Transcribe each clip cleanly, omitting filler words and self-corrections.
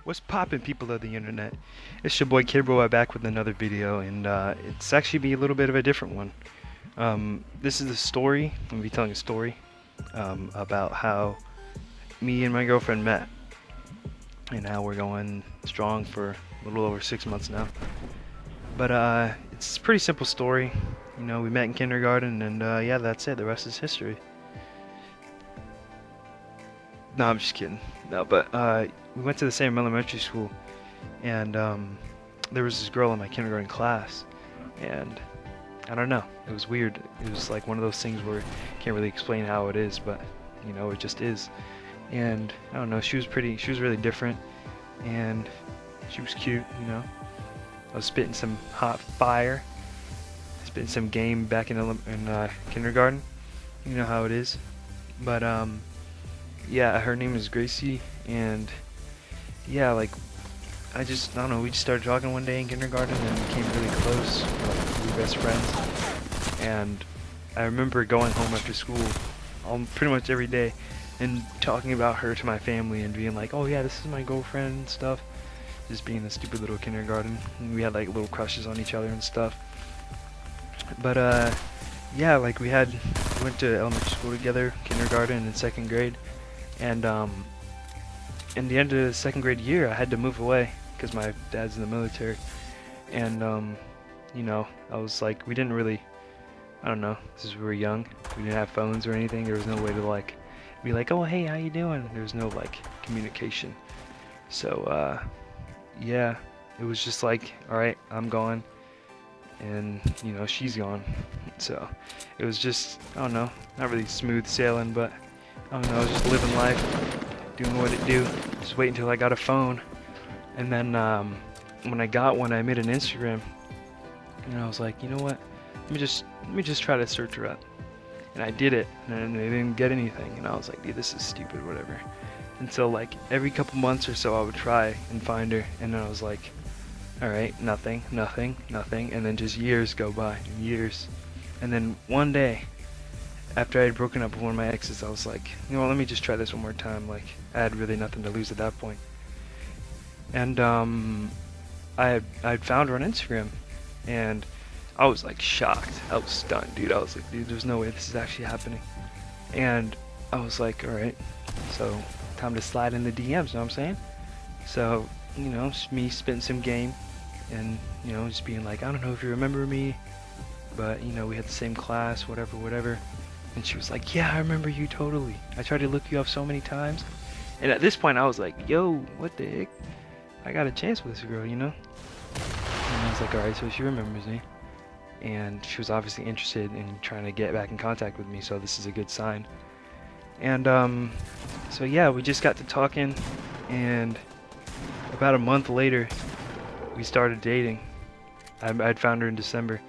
What's poppin', people of the internet? It's your boy Kidbro back with another video, and it's actually be a little bit of a different one. This is a story. I'm gonna be telling a story about how me and my girlfriend met, and how we're going strong for a little over 6 months now. But it's a pretty simple story. You know, we met in kindergarten, and yeah, that's it. The rest is history. No, I'm just kidding. No, but we went to the same elementary school, and there was this girl in my kindergarten class, and I don't know, it was weird. It was like one of those things where you can't really explain how it is, but you know, it just is. And I don't know, she was really different, and she was cute, you know. I was spitting some hot fire, spitting some game back in kindergarten. You know how it is. But yeah, her name is Gracie, and yeah, like I don't know, we just started talking one day in kindergarten and became really close. We were best friends, and I remember going home after school pretty much every day and talking about her to my family and being like, oh yeah, this is my girlfriend and stuff, just being a stupid little kindergarten. And we had like little crushes on each other and stuff. But yeah, like we went to elementary school together, kindergarten and second grade. And in the end of the second grade year, I had to move away because my dad's in the military. And you know, I was like, we didn't really, I don't know, since we were young, we didn't have phones or anything. There was no way to like be like, oh hey, how you doing? There was no like communication. So yeah, it was just like, all right, I'm gone, and you know, she's gone. So it was just, I don't know, not really smooth sailing, but I don't know, I was just living life, doing what it do, just wait until I got a phone. And then when I got one, I made an Instagram, and I was like, you know what, let me just try to search her up. And I did it, and I didn't get anything, and I was like, dude, this is stupid, whatever. And so like every couple months or so I would try and find her, and then I was like, alright, nothing, and then just years go by, years. And then one day, after I had broken up with one of my exes, I was like, you know, let me just try this one more time. Like, I had really nothing to lose at that point. And I had found her on Instagram, and I was like shocked. I was stunned, dude. I was like, dude, there's no way this is actually happening. And I was like, all right, so time to slide in the DMs. You know what I'm saying? So, you know, it's me spitting some game, and you know, just being like, I don't know if you remember me, but you know, we had the same class, whatever. And she was like, yeah, I remember you totally. I tried to look you up so many times. And at this point, I was like, yo, what the heck? I got a chance with this girl, you know? And I was like, alright, so she remembers me. And she was obviously interested in trying to get back in contact with me, so this is a good sign. And so yeah, we just got to talking, and about a month later, we started dating. I'd found her in December,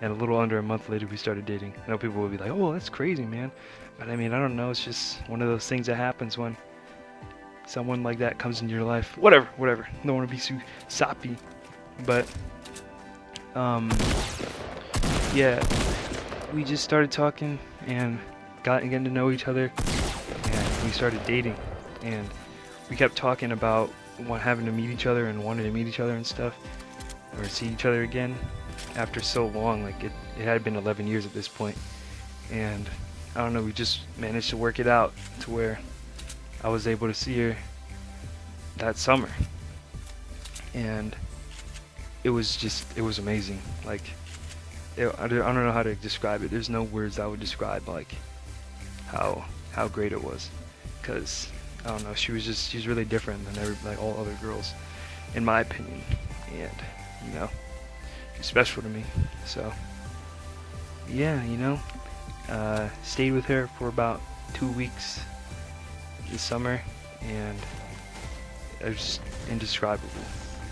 and a little under a month later we started dating. I know people would be like, oh, that's crazy, man. But I mean, I don't know, it's just one of those things that happens when someone like that comes into your life. Whatever. I don't want to be too soppy. But, yeah, we just started talking and getting to know each other, and we started dating. And we kept talking about having to meet each other and wanting to meet each other and stuff, or see each other again. After so long, like it had been 11 years at this point, and I don't know, we just managed to work it out to where I was able to see her that summer, and it was amazing. Like I don't know how to describe it. There's no words that would describe like how great it was, because I don't know, she's really different than like all other girls, in my opinion, and you know, special to me. So yeah, you know, stayed with her for about 2 weeks this summer, and it was just indescribable,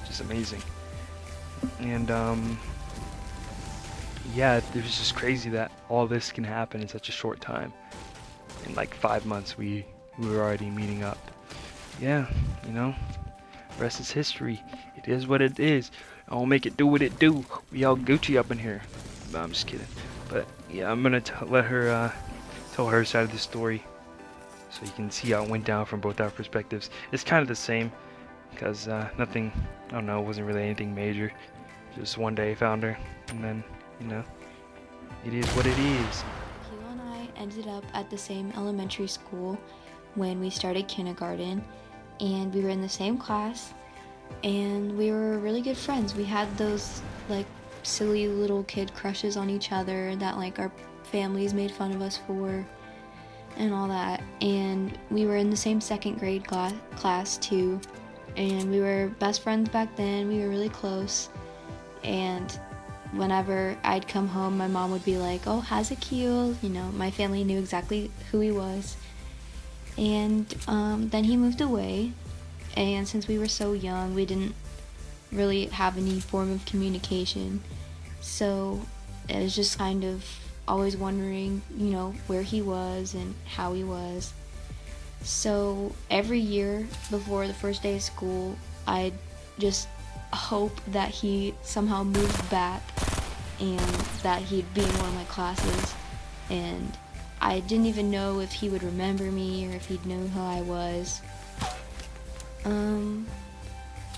just amazing. And yeah, it was just crazy that all this can happen in such a short time. In like 5 months we were already meeting up. Yeah, you know, rest is history. It is what it is. I'll make it do what it do. We all Gucci up in here. No, I'm just kidding. But yeah, I'm gonna let her tell her side of the story, so you can see how it went down from both our perspectives. It's kind of the same, because nothing, I don't know, wasn't really anything major. Just one day found her, and then, you know, it is what it is. Kilo and I ended up at the same elementary school when we started kindergarten, and we were in the same class, and we were really good friends. We had those like silly little kid crushes on each other that like our families made fun of us for and all that. And we were in the same second grade class too, and we were best friends back then. We were really close, and whenever I'd come home, my mom would be like, "Oh, how's Akil?" You know, my family knew exactly who he was. And then he moved away, and since we were so young, we didn't really have any form of communication. So it was just kind of always wondering, you know, where he was and how he was. So every year before the first day of school, I'd just hope that he somehow moved back and that he'd be in one of my classes. And I didn't even know if he would remember me or if he'd know who I was.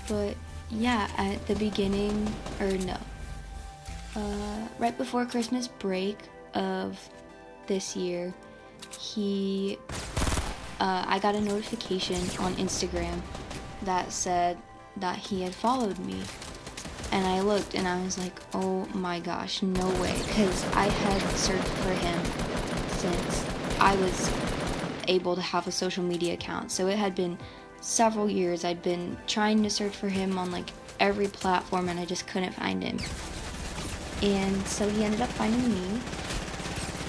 But yeah, at the beginning, or no, right before Christmas break of this year, I got a notification on Instagram that said that he had followed me. And I looked and I was like, oh my gosh, no way, because I had searched for him since I was able to have a social media account. So it had been several years. I'd been trying to search for him on like every platform and I just couldn't find him. And so he ended up finding me,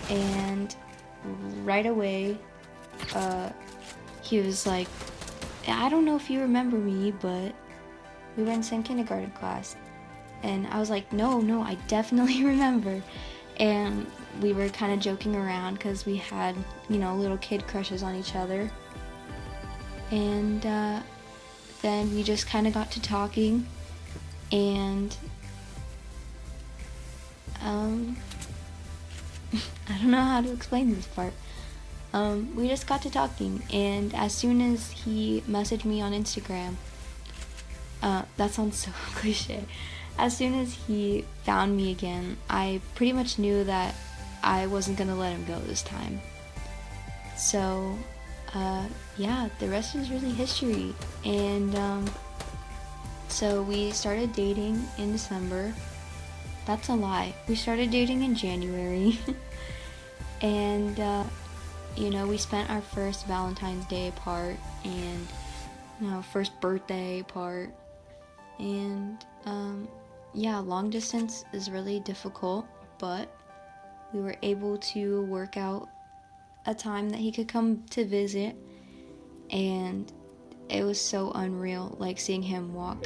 and right away he was like, I don't know if you remember me, but we were in the same kindergarten class. And I was like, no, I definitely remember. And we were kind of joking around because we had, you know, little kid crushes on each other. And then we just kind of got to talking, and I don't know how to explain this part. We just got to talking, and as soon as he messaged me on Instagram, that sounds so cliche. As soon as he found me again, I pretty much knew that I wasn't gonna let him go this time. So, yeah, the rest is really history. And so we started dating in December. That's a lie. We started dating in January. And you know, we spent our first Valentine's Day apart, and you know, first birthday apart. And yeah, long distance is really difficult, but we were able to work out a time that he could come to visit, and it was so unreal, like seeing him walk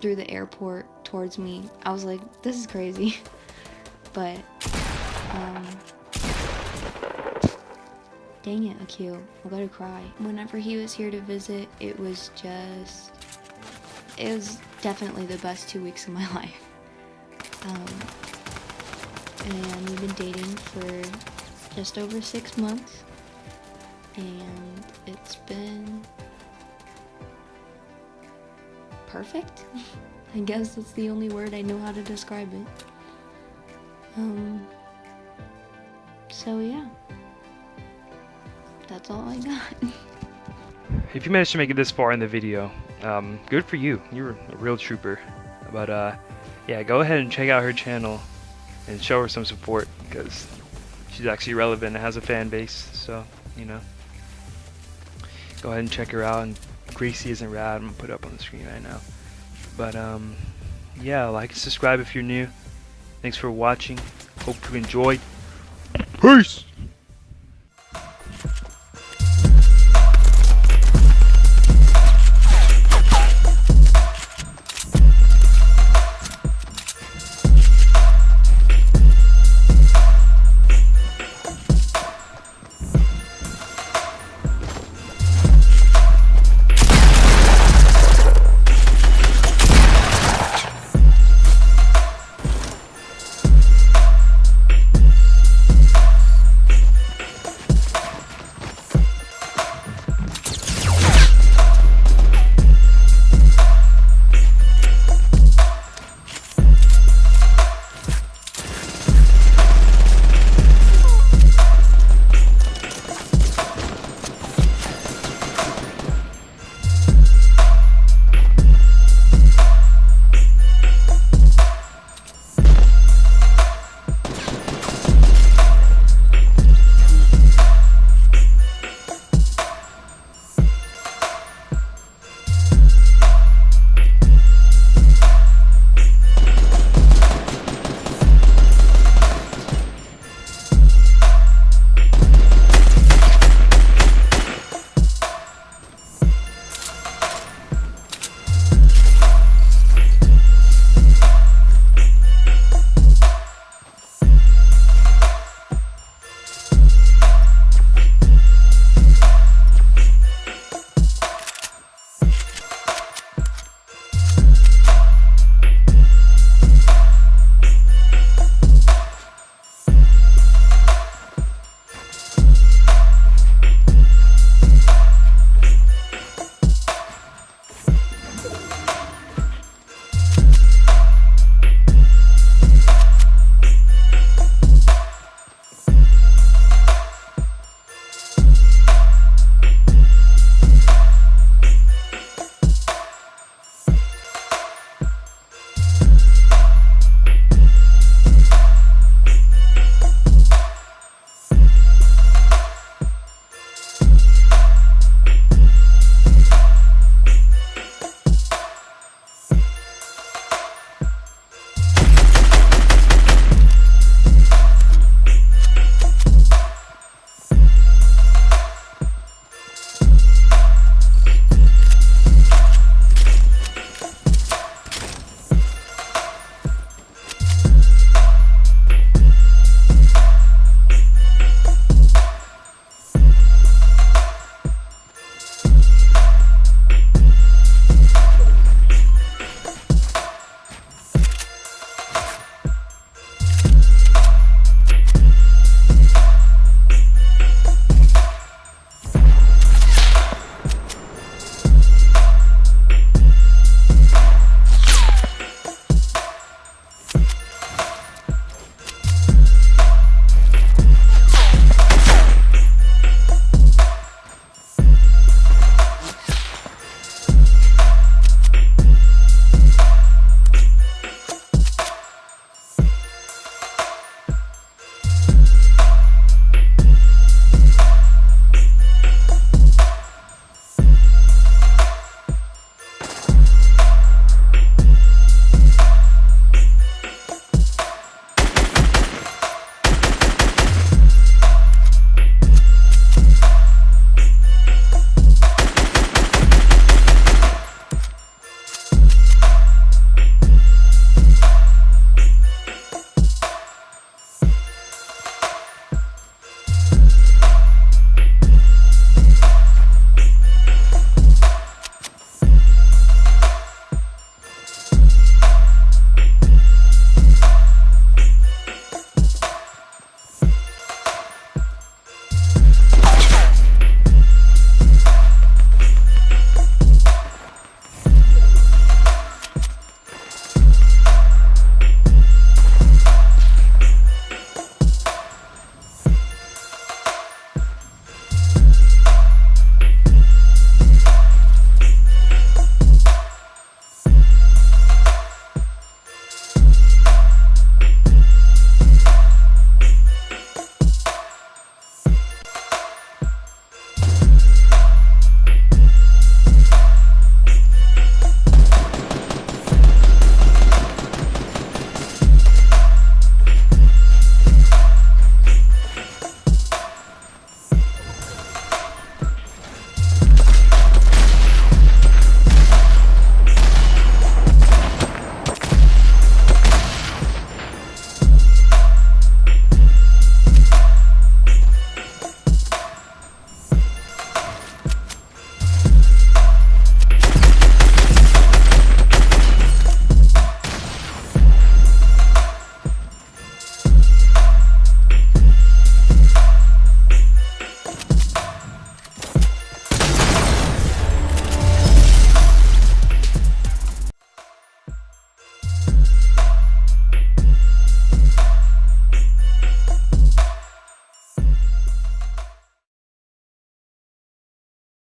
through the airport towards me. I was like, this is crazy. But dang it, Akil, I'm gonna cry. Whenever he was here to visit, it was definitely the best 2 weeks of my life. And we've been dating for just over 6 months, and it's been perfect. I guess that's the only word I know how to describe it. So yeah, that's all I got. If you managed to make it this far in the video, good for you. You're a real trooper. But yeah, go ahead and check out her channel and show her some support, because she's actually relevant and has a fan base. So, you know, go ahead and check her out. And Gracie isn't rad. I'm gonna put it up on the screen right now. But yeah, like and subscribe if you're new. Thanks for watching. Hope you enjoyed. Peace.